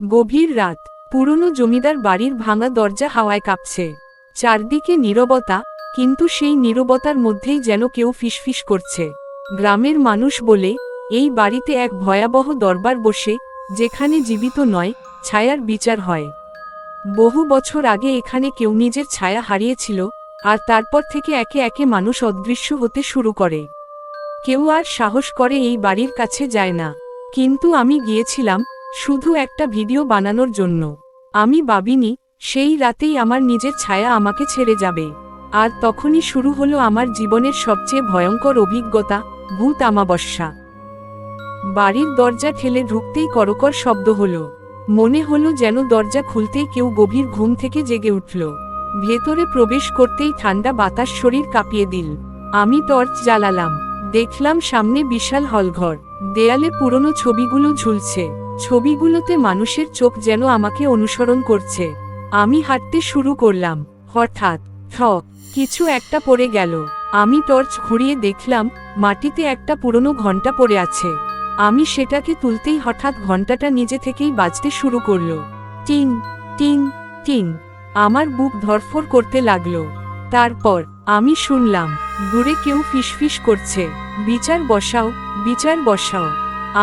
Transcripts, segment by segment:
গভীর রাত, পুরনো জমিদার বাড়ির ভাঙা দরজা হাওয়ায় কাঁপছে। চারদিকে নীরবতা, কিন্তু সেই নীরবতার মধ্যেই যেন কেউ ফিসফিস করছে। গ্রামের মানুষ বলে, এই বাড়িতে এক ভয়াবহ দরবার বসে, যেখানে জীবিত নয়, ছায়ার বিচার হয়। বহু বছর আগে এখানে কেউ নিজের ছায়া হারিয়েছিল, আর তারপর থেকে একে একে মানুষ অদৃশ্য হতে শুরু করে। কেউ আর সাহস করে এই বাড়ির কাছে যায় না। কিন্তু আমি গিয়েছিলাম, শুধু একটা ভিডিও বানানোর জন্য। আমি ভাবিনি, সেই রাতেই আমার নিজের ছায়া আমাকে ছেড়ে যাবে। আর তখনই শুরু হলো আমার জীবনের সবচেয়ে ভয়ঙ্কর অভিজ্ঞতা, ভূত আমাবস্যা। বাড়ির দরজা ঠেলে ঢুকতেই করকর শব্দ হলো। মনে হলো যেন দরজা খুলতেই কেউ গভীর ঘুম থেকে জেগে উঠল। ভেতরে প্রবেশ করতেই ঠান্ডা বাতাস শরীর কাঁপিয়ে দিল। আমি টর্চ জ্বালালাম, দেখলাম সামনে বিশাল হলঘর। দেয়ালে পুরনো ছবিগুলো ঝুলছে। ছবিগুলোতে মানুষের চোখ যেন আমাকে অনুসরণ করছে। আমি হাঁটতে শুরু করলাম। হঠাৎ কিছু একটা পড়ে গেল। আমি টর্চ ঘুরিয়ে দেখলাম, মাটিতে একটা পুরনো ঘণ্টা পড়ে আছে। আমি সেটাকে তুলতেই হঠাৎ ঘণ্টাটা নিজে থেকেই বাজতে শুরু করলো। টিং টিং টিং। আমার বুক ধড়ফড় করতে লাগলো। তারপর আমি শুনলাম, দূরে কেউ ফিসফিস করছে, বিচার বসাও, বিচার বসাও।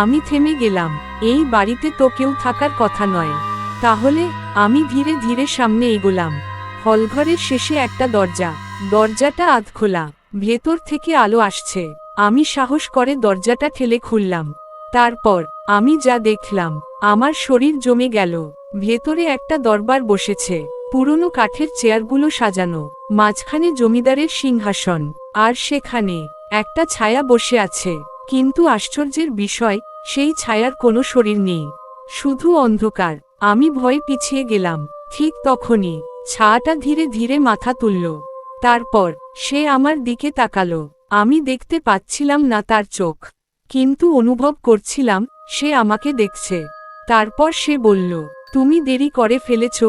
আমি থেমে গেলাম। এই বাড়িতে তো কেউ থাকার কথা নয়। তাহলে? আমি ধীরে ধীরে সামনে এগোলাম। হলঘরের শেষে একটা দরজা। দরজাটা আধখোলা, ভেতর থেকে আলো আসছে। আমি সাহস করে দরজাটা ঠেলে খুললাম। তারপর আমি যা দেখলাম, আমার শরীর জমে গেল। ভেতরে একটা দরবার বসেছে, পুরনো কাঠের চেয়ারগুলো সাজানো, মাঝখানে জমিদারের সিংহাসন, আর সেখানে একটা ছায়া বসে আছে। কিন্তু আশ্চর্যের বিষয়, সেই ছায়ার কোনো শরীর নেই, শুধু অন্ধকার। আমি ভয়ে পিছিয়ে গেলাম। ঠিক তখনই ছায়াটা ধীরে ধীরে মাথা তুলল। তারপর সে আমার দিকে তাকালো। আমি দেখতে পাচ্ছিলাম না তার চোখ, কিন্তু অনুভব করছিলাম সে আমাকে দেখছে। তারপর সে বলল, তুমি দেরি করে ফেলেছ,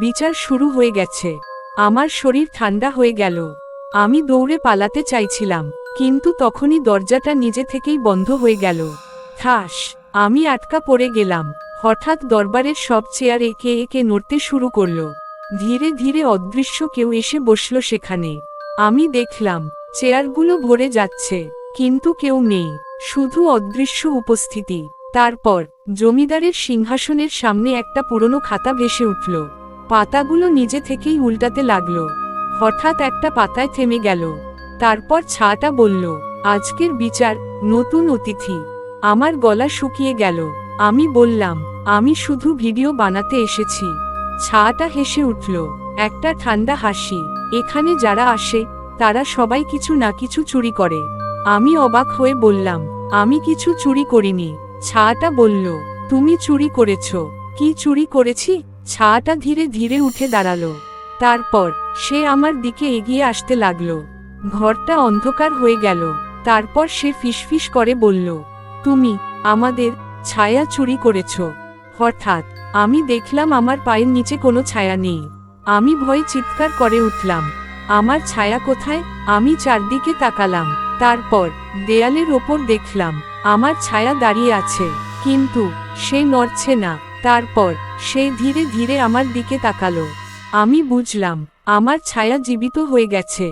বিচার শুরু হয়ে গেছে। আমার শরীর ঠান্ডা হয়ে গেল। আমি দৌড়ে পালাতে চাইছিলাম, কিন্তু তখনই দরজাটা নিজে থেকেই বন্ধ হয়ে গেল। ঠাস! আমি আটকা পড়ে গেলাম। হঠাৎ দরবারের সব চেয়ার একে একে নড়তে শুরু করল। ধীরে ধীরে অদৃশ্য কেউ এসে বসল সেখানে। আমি দেখলাম চেয়ারগুলো ভরে যাচ্ছে, কিন্তু কেউ নেই, শুধু অদৃশ্য উপস্থিতি। তারপর জমিদারের সিংহাসনের সামনে একটা পুরনো খাতা ভেসে উঠল। পাতাগুলো নিজে থেকেই উল্টাতে লাগলো। হঠাৎ একটা পাতায় থেমে গেল। তারপর ছায়াটা বলল, আজকের বিচার, নতুন অতিথি। আমার গলা শুকিয়ে গেল। আমি বললাম, আমি শুধু ভিডিও বানাতে এসেছি। ছায়াটা হেসে উঠল, একটা ঠান্ডা হাসি। এখানে যারা আসে, তারা সবাই কিছু না কিছু চুরি করে। আমি অবাক হয়ে বললাম, আমি কিছু চুরি করিনি। ছায়াটা বলল, তুমি চুরি করেছ। কি চুরি করেছি? ছায়াটা ধীরে ধীরে উঠে দাঁড়ালো। তারপর সে আমার দিকে এগিয়ে আসতে লাগলো। ঘরটা অন্ধকার হয়ে গেল। তারপর সে ফিসফিস করে বলল, তুমি আমাদের ছায়া চুরি করেছ। হঠাৎ আমি দেখলাম আমার পায়ের নিচে কোনো ছায়া নেই। আমি ভয়ে চিৎকার করে উঠলাম, আমার ছায়া কোথায়? আমি চারদিকে তাকালাম। তারপর দেয়ালের ওপর দেখলাম আমার ছায়া দাঁড়িয়ে আছে, কিন্তু সে নড়ছে না। তারপর সে ধীরে ধীরে আমার দিকে তাকালো। আমি বুঝলাম আমার ছায়া জীবিত হয়ে গেছে।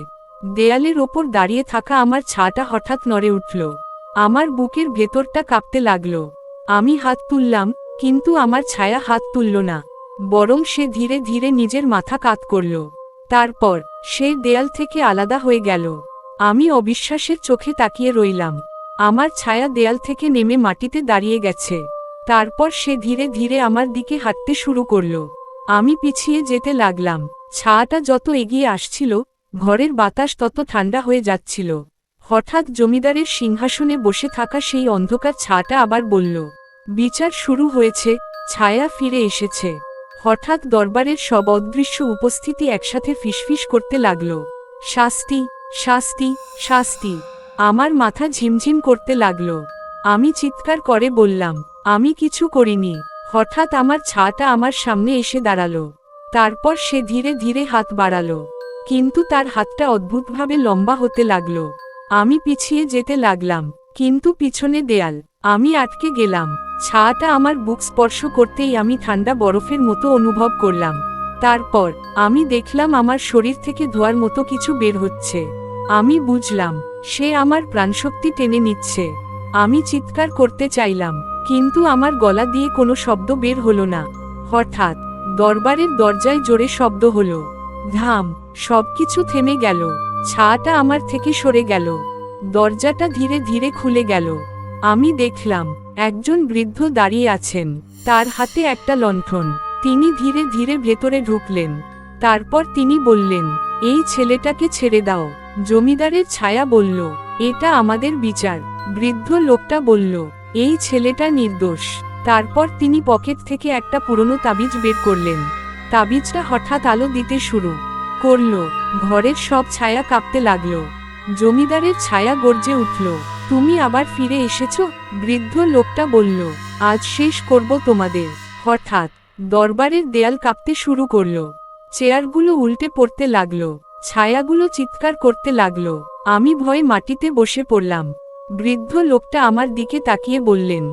দেয়ালের ওপর দাঁড়িয়ে থাকা আমার ছায়াটা হঠাৎ নড়ে উঠল। আমার বুকের ভেতরটা কাঁপতে লাগলো। আমি হাত তুললাম, কিন্তু আমার ছায়া হাত তুলল না, বরং সে ধীরে ধীরে নিজের মাথা কাত করল। তারপর সে দেয়াল থেকে আলাদা হয়ে গেল। আমি অবিশ্বাসের চোখে তাকিয়ে রইলাম। আমার ছায়া দেয়াল থেকে নেমে মাটিতে দাঁড়িয়ে গেছে। তারপর সে ধীরে ধীরে আমার দিকে হাঁটতে শুরু করল। আমি পিছিয়ে যেতে লাগলাম। ছায়াটা যত এগিয়ে আসছিল, ঘরের বাতাস তত ঠান্ডা হয়ে যাচ্ছিল। হঠাৎ জমিদারের সিংহাসনে বসে থাকা সেই অন্ধকার ছায়াটা আবার বলল, বিচার শুরু হয়েছে। ছায়া ফিরে এসেছে। হঠাৎ দরবারের সব অদৃশ্য উপস্থিতি একসাথে ফিসফিস করতে লাগল, শাস্তি, শাস্তি, শাস্তি। আমার মাথা ঝিমঝিম করতে লাগল। আমি চিৎকার করে বললাম, আমি কিছু করিনি। হঠাৎ আমার ছায়াটা আমার সামনে এসে দাঁড়ালো। তারপর সে ধীরে ধীরে হাত বাড়ালো, কিন্তু তার হাতটা অদ্ভুতভাবে লম্বা হতে লাগলো। আমি পিছিয়ে যেতে লাগলাম, কিন্তু পিছনে দেয়াল। আমি আটকে গেলাম। ছায়াটা আমার বুক স্পর্শ করতেই আমি ঠান্ডা বরফের মতো অনুভব করলাম। তারপর আমি দেখলাম আমার শরীর থেকে ধোঁয়ার মতো কিছু বের হচ্ছে। আমি বুঝলাম সে আমার প্রাণশক্তি টেনে নিচ্ছে। আমি চিৎকার করতে চাইলাম, কিন্তু আমার গলা দিয়ে কোনো শব্দ বের হলো না। হঠাৎ দরবারের দরজায় জোরে শব্দ হলো। ধাম! সবকিছু থেমে গেল। ছায়াটা আমার থেকে সরে গেল। দরজাটা ধীরে ধীরে খুলে গেল। আমি দেখলাম একজন বৃদ্ধ দাঁড়িয়ে আছেন, তার হাতে একটা লণ্ঠন। তিনি ধীরে ধীরে ভেতরে ঢুকলেন। তারপর তিনি বললেন, এই ছেলেটাকে ছেড়ে দাও। জমিদারের ছায়া বলল, এটা আমাদের বিচার। বৃদ্ধ লোকটা বলল, এই ছেলেটা নির্দোষ। তারপর তিনি পকেট থেকে একটা পুরনো তাবিজ বের করলেন। তাবিজটা হঠাৎ আলো দিতে শুরু করল। ঘরের সব ছায়া কাঁপতে লাগলো। জমিদারের ছায়া গর্জে উঠল, তুমি আবার ফিরে এসেছ? বৃদ্ধ লোকটা বলল, আজ শেষ করব তোমাদের। হঠাৎ দরবারের দেয়াল কাঁপতে শুরু করল। চেয়ারগুলো উল্টে পড়তে লাগলো। ছায়াগুলো চিৎকার করতে লাগলো। আমি ভয়ে মাটিতে বসে পড়লাম। বৃদ্ধ লোকটা আমার দিকে তাকিয়ে বললেন,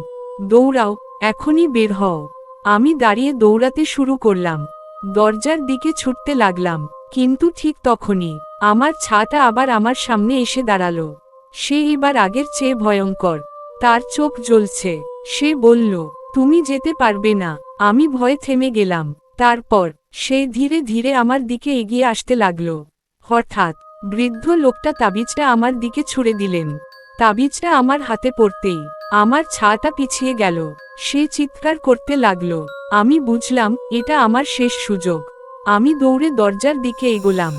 দৌড়াও, এখনই বের হও। আমি দাঁড়িয়ে দৌড়াতে শুরু করলাম। দরজার দিকে ছুটতে লাগলাম, কিন্তু ঠিক তখনই আমার ছায়াটা আবার আমার সামনে এসে দাঁড়ালো। সে এবার আগের চেয়ে ভয়ঙ্কর। তার চোখ জ্বলছে। সে বলল, তুমি যেতে পারবে না। আমি ভয়ে থেমে গেলাম। তারপর সে ধীরে ধীরে আমার দিকে এগিয়ে আসতে লাগলো। হঠাৎ বৃদ্ধ লোকটা তাবিজটা আমার দিকে ছুঁড়ে দিলেন। তাবিজটা আমার হাতে পড়তেই আমার ছায়াটা পিছিয়ে গেল। সে চিৎকার করতে লাগলো। আমি বুঝলাম এটা আমার শেষ সুযোগ। আমি দৌড়ে দরজার দিকে এগোলাম।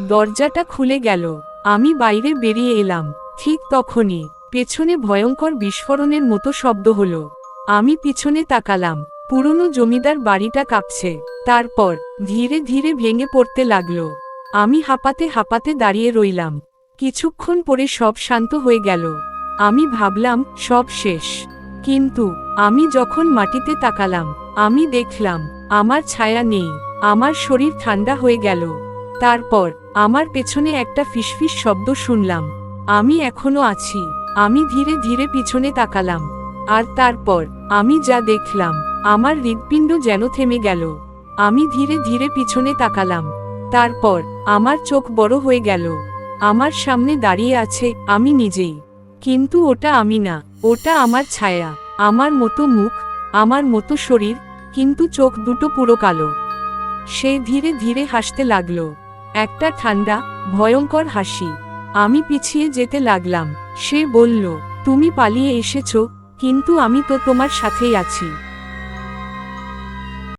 দরজাটা খুলে গেল। আমি বাইরে বেরিয়ে এলাম। ঠিক তখনই পেছনে ভয়ঙ্কর বিস্ফোরণের মতো শব্দ হলো। আমি পিছনে তাকালাম। পুরনো জমিদার বাড়িটা কাঁপছে। তারপর ধীরে ধীরে ভেঙে পড়তে লাগলো। আমি হাঁপাতে হাঁপাতে দাঁড়িয়ে রইলাম। কিছুক্ষণ পরে সব শান্ত হয়ে গেল। আমি ভাবলাম সব শেষ। কিন্তু আমি যখন মাটিতে তাকালাম, আমি দেখলাম আমার ছায়া নেই। আমার শরীর ঠান্ডা হয়ে গেল। তারপর আমার পেছনে একটা ফিসফিস শব্দ শুনলাম, আমি এখনো আছি। আমি ধীরে ধীরে পিছনে তাকালাম। আর তারপর আমি যা দেখলাম, আমার হৃৎপিণ্ড যেন থেমে গেল। আমি ধীরে ধীরে পিছনে তাকালাম। তারপর আমার চোখ বড় হয়ে গেল। আমার সামনে দাঁড়িয়ে আছে আমি নিজেই। কিন্তু ওটা আমি না, ওটা আমার ছায়া। আমার মতো মুখ, আমার মতো শরীর, কিন্তু চোখ দুটো পুরো কালো। সে ধীরে ধীরে হাসতে লাগলো। একটা ঠান্ডা, ভয়ঙ্কর হাসি। আমি পিছিয়ে যেতে লাগলাম। সে বলল, তুমি পালিয়ে এসেছো, কিন্তু আমি তো তোমার সাথেই আছি।